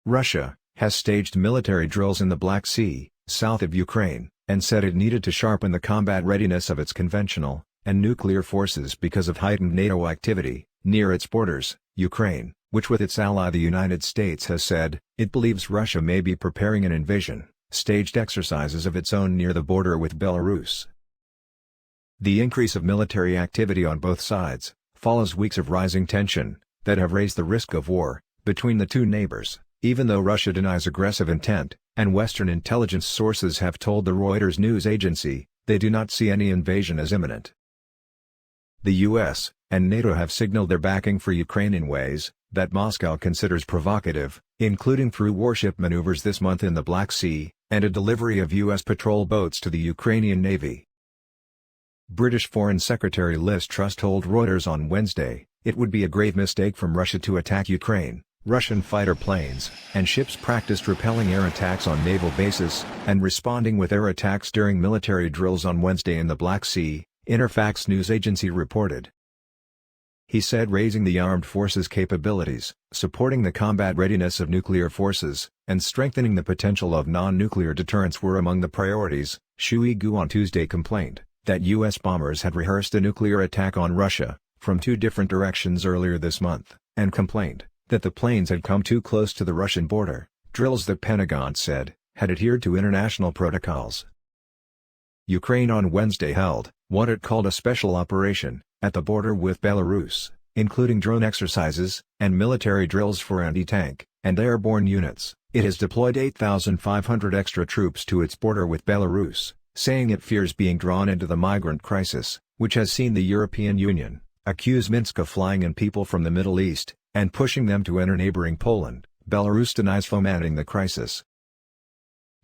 Russia has staged military drills in the Black Sea, south of Ukraine, and said it needed to sharpen the combat readiness of its conventional and nuclear forces because of heightened NATO activity near its borders, Ukraine, which with its ally the United States has said it believes Russia may be preparing an invasion, staged exercises of its own near the border with Belarus. The increase of military activity on both sides follows weeks of rising tension that have raised the risk of war between the two neighbors, even though Russia denies aggressive intent, and Western intelligence sources have told the Reuters news agency they do not see any invasion as imminent. The US and NATO have signaled their backing for Ukraine in ways that Moscow considers provocative, including through warship maneuvers this month in the Black Sea, and a delivery of US patrol boats to the Ukrainian Navy. British Foreign Secretary Liz Truss told Reuters on Wednesday, "It would be a grave mistake from Russia to attack Ukraine. Russian fighter planes and ships practiced repelling air attacks on naval bases and responding with air attacks during military drills on Wednesday in the Black Sea," Interfax news agency reported. He said raising the armed forces' capabilities, supporting the combat readiness of nuclear forces, and strengthening the potential of non-nuclear deterrence were among the priorities. Shoigu on Tuesday complained that U.S. bombers had rehearsed a nuclear attack on Russia from two different directions earlier this month, and complained that the planes had come too close to the Russian border, drills the Pentagon said had adhered to international protocols. Ukraine on Wednesday held what it called a special operation at the border with Belarus, including drone exercises and military drills for anti-tank and airborne units. It has deployed 8,500 extra troops to its border with Belarus, saying it fears being drawn into the migrant crisis, which has seen the European Union accuse Minsk of flying in people from the Middle East and pushing them to enter neighboring Poland. Belarus denies fomenting the crisis.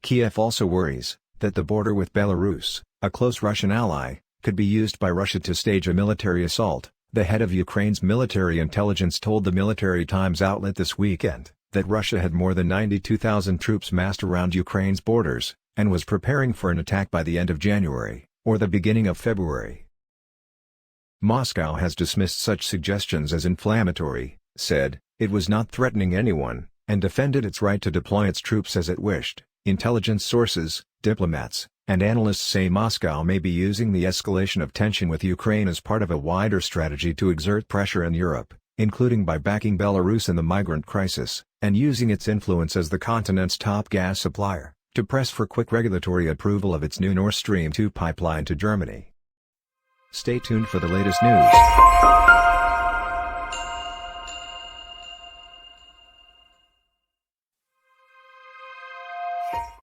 Kiev also worries that the border with Belarus, a close Russian ally, could be used by Russia to stage a military assault. The head of Ukraine's military intelligence told the Military Times outlet this weekend that Russia had more than 92,000 troops massed around Ukraine's borders, and was preparing for an attack by the end of January, or the beginning of February. Moscow has dismissed such suggestions as inflammatory, said it was not threatening anyone, and defended its right to deploy its troops as it wished. Intelligence sources, diplomats, and analysts say Moscow may be using the escalation of tension with Ukraine as part of a wider strategy to exert pressure in Europe, including by backing Belarus in the migrant crisis, and using its influence as the continent's top gas supplier to press for quick regulatory approval of its new Nord Stream 2 pipeline to Germany. Stay tuned for the latest news.